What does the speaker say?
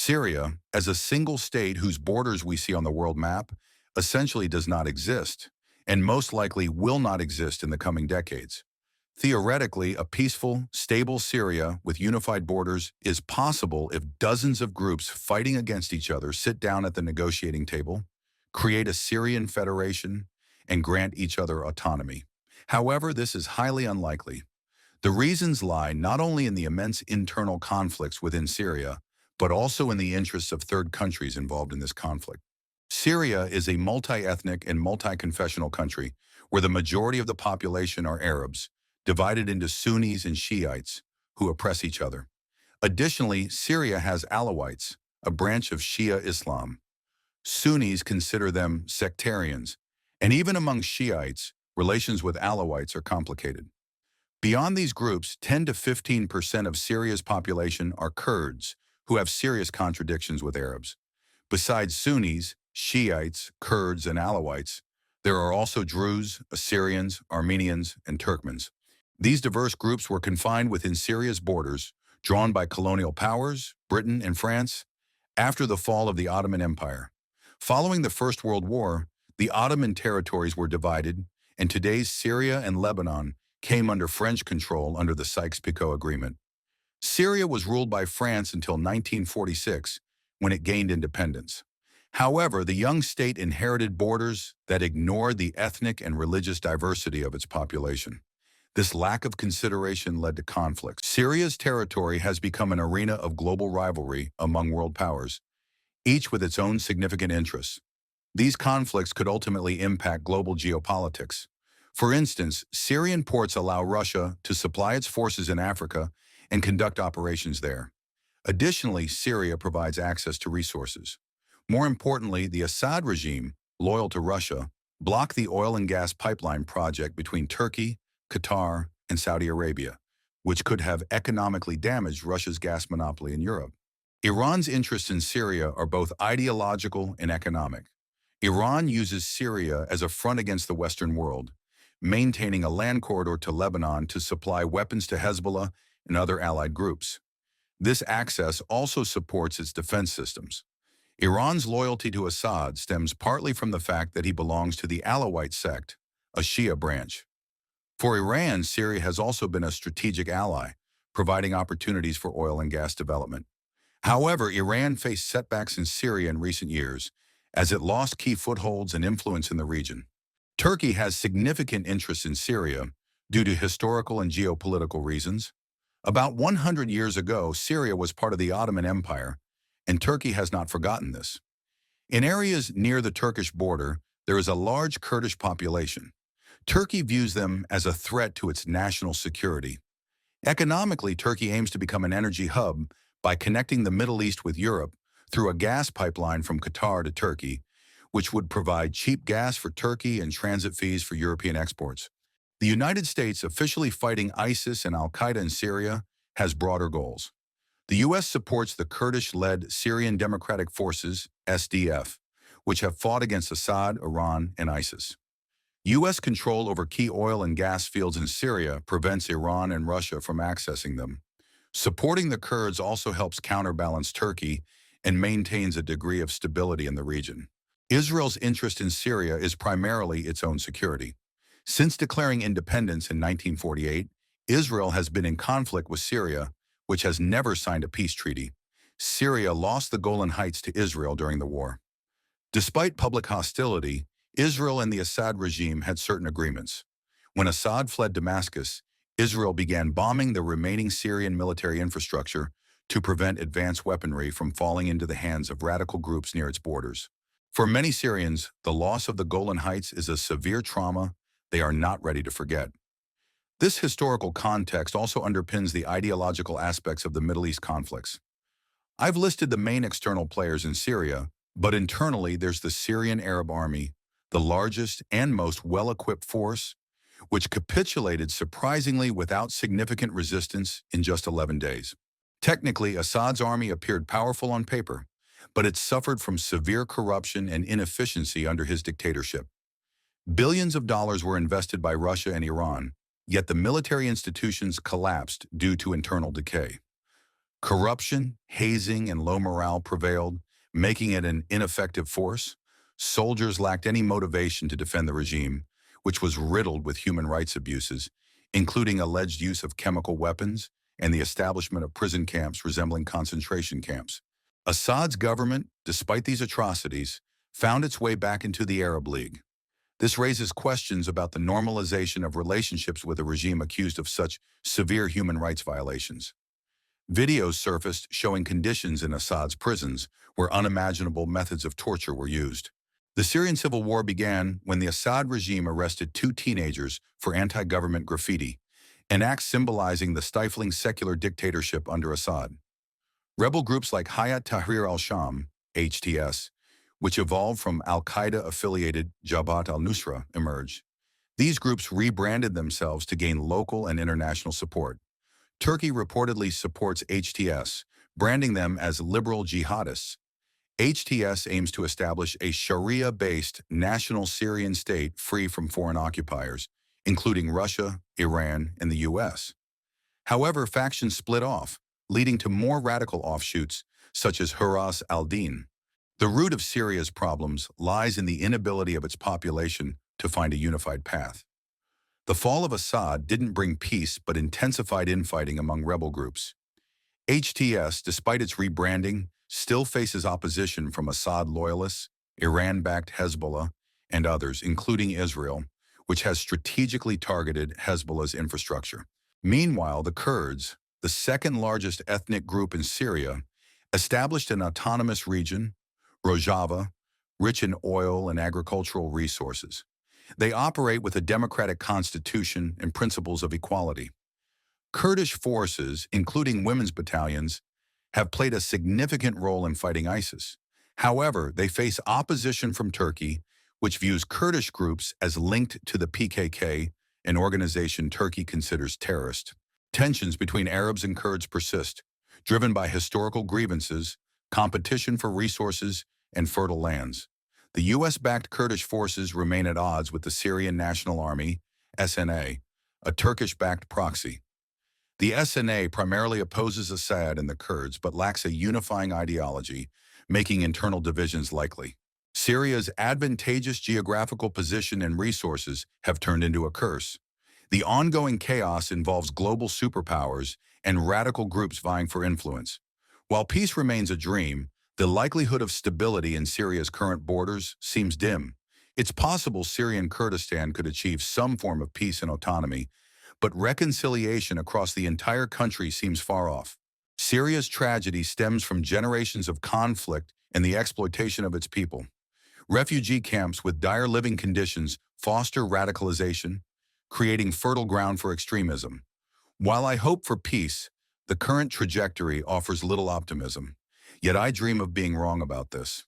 Syria, as a single state whose borders we see on the world map, essentially does not exist, and most likely will not exist in the coming decades. Theoretically, a peaceful, stable Syria with unified borders is possible if dozens of groups fighting against each other sit down at the negotiating table, create a Syrian federation, and grant each other autonomy. However, this is highly unlikely. The reasons lie not only in the immense internal conflicts within Syria, but also in the interests of third countries involved in this conflict. Syria is a multi-ethnic and multi-confessional country where the majority of the population are Arabs, divided into Sunnis and Shiites, who oppress each other. Additionally, Syria has Alawites, a branch of Shia Islam. Sunnis consider them sectarians, and even among Shiites, relations with Alawites are complicated. Beyond these groups, 10 to 15% of Syria's population are Kurds, who have serious contradictions with Arabs. Besides Sunnis, Shiites, Kurds, and Alawites, there are also Druze, Assyrians, Armenians, and Turkmens. These diverse groups were confined within Syria's borders, drawn by colonial powers, Britain and France, after the fall of the Ottoman Empire. Following the First World War, the Ottoman territories were divided, and today's Syria and Lebanon came under French control under the Sykes-Picot Agreement. Syria was ruled by France until 1946, when it gained independence. However, the young state inherited borders that ignored the ethnic and religious diversity of its population. This lack of consideration led to conflicts. Syria's territory has become an arena of global rivalry among world powers, each with its own significant interests. These conflicts could ultimately impact global geopolitics. For instance, Syrian ports allow Russia to supply its forces in Africa and conduct operations there. Additionally, Syria provides access to resources. More importantly, the Assad regime, loyal to Russia, blocked the oil and gas pipeline project between Turkey, Qatar, and Saudi Arabia, which could have economically damaged Russia's gas monopoly in Europe. Iran's interests in Syria are both ideological and economic. Iran uses Syria as a front against the Western world, maintaining a land corridor to Lebanon to supply weapons to Hezbollah and other allied groups. This access also supports its defense systems. Iran's loyalty to Assad stems partly from the fact that he belongs to the Alawite sect, a Shia branch. For Iran, Syria has also been a strategic ally, providing opportunities for oil and gas development. However, Iran faced setbacks in Syria in recent years, as it lost key footholds and influence in the region. Turkey has significant interests in Syria due to historical and geopolitical reasons. About 100 years ago, Syria was part of the Ottoman Empire, and Turkey has not forgotten this. In areas near the Turkish border, there is a large Kurdish population. Turkey views them as a threat to its national security. Economically, Turkey aims to become an energy hub by connecting the Middle East with Europe through a gas pipeline from Qatar to Turkey, which would provide cheap gas for Turkey and transit fees for European exports. The United States, officially fighting ISIS and al-Qaeda in Syria, has broader goals. The U.S. supports the Kurdish-led Syrian Democratic Forces, SDF, which have fought against Assad, Iran, and ISIS. U.S. control over key oil and gas fields in Syria prevents Iran and Russia from accessing them. Supporting the Kurds also helps counterbalance Turkey and maintains a degree of stability in the region. Israel's interest in Syria is primarily its own security. Since declaring independence in 1948, Israel has been in conflict with Syria, which has never signed a peace treaty. Syria lost the Golan Heights to Israel during the war. Despite public hostility, Israel and the Assad regime had certain agreements. When Assad fled Damascus, Israel began bombing the remaining Syrian military infrastructure to prevent advanced weaponry from falling into the hands of radical groups near its borders. For many Syrians, the loss of the Golan Heights is a severe trauma they are not ready to forget. This historical context also underpins the ideological aspects of the Middle East conflicts. I've listed the main external players in Syria, but internally there's the Syrian Arab Army, the largest and most well-equipped force, which capitulated surprisingly without significant resistance in just 11 days. Technically, Assad's army appeared powerful on paper, but it suffered from severe corruption and inefficiency under his dictatorship. Billions of dollars were invested by Russia and Iran, yet the military institutions collapsed due to internal decay. Corruption, hazing, and low morale prevailed, making it an ineffective force. Soldiers lacked any motivation to defend the regime, which was riddled with human rights abuses, including alleged use of chemical weapons and the establishment of prison camps resembling concentration camps. Assad's government, despite these atrocities, found its way back into the Arab League. This raises questions about the normalization of relationships with a regime accused of such severe human rights violations. Videos surfaced showing conditions in Assad's prisons where unimaginable methods of torture were used. The Syrian civil war began when the Assad regime arrested two teenagers for anti-government graffiti, an act symbolizing the stifling secular dictatorship under Assad. Rebel groups like Hayat Tahrir al-Sham, HTS, which evolved from al-Qaeda-affiliated Jabhat al-Nusra, emerged. These groups rebranded themselves to gain local and international support. Turkey reportedly supports HTS, branding them as liberal jihadists. HTS aims to establish a Sharia-based national Syrian state free from foreign occupiers, including Russia, Iran, and the U.S. However, factions split off, leading to more radical offshoots, such as Huras al-Din. The root of Syria's problems lies in the inability of its population to find a unified path. The fall of Assad didn't bring peace but intensified infighting among rebel groups. HTS, despite its rebranding, still faces opposition from Assad loyalists, Iran-backed Hezbollah, and others, including Israel, which has strategically targeted Hezbollah's infrastructure. Meanwhile, the Kurds, the second largest ethnic group in Syria, established an autonomous region, Rojava, rich in oil and agricultural resources. They operate with a democratic constitution and principles of equality. Kurdish forces, including women's battalions, have played a significant role in fighting ISIS. However, they face opposition from Turkey, which views Kurdish groups as linked to the PKK, an organization Turkey considers terrorist. Tensions between Arabs and Kurds persist, driven by historical grievances, competition for resources, and fertile lands. The U.S.-backed Kurdish forces remain at odds with the Syrian National Army, SNA, a Turkish-backed proxy. The SNA primarily opposes Assad and the Kurds but lacks a unifying ideology, making internal divisions likely. Syria's advantageous geographical position and resources have turned into a curse. The ongoing chaos involves global superpowers and radical groups vying for influence. While peace remains a dream, the likelihood of stability in Syria's current borders seems dim. It's possible Syrian Kurdistan could achieve some form of peace and autonomy, but reconciliation across the entire country seems far off. Syria's tragedy stems from generations of conflict and the exploitation of its people. Refugee camps with dire living conditions foster radicalization, creating fertile ground for extremism. While I hope for peace, the current trajectory offers little optimism. Yet I dream of being wrong about this.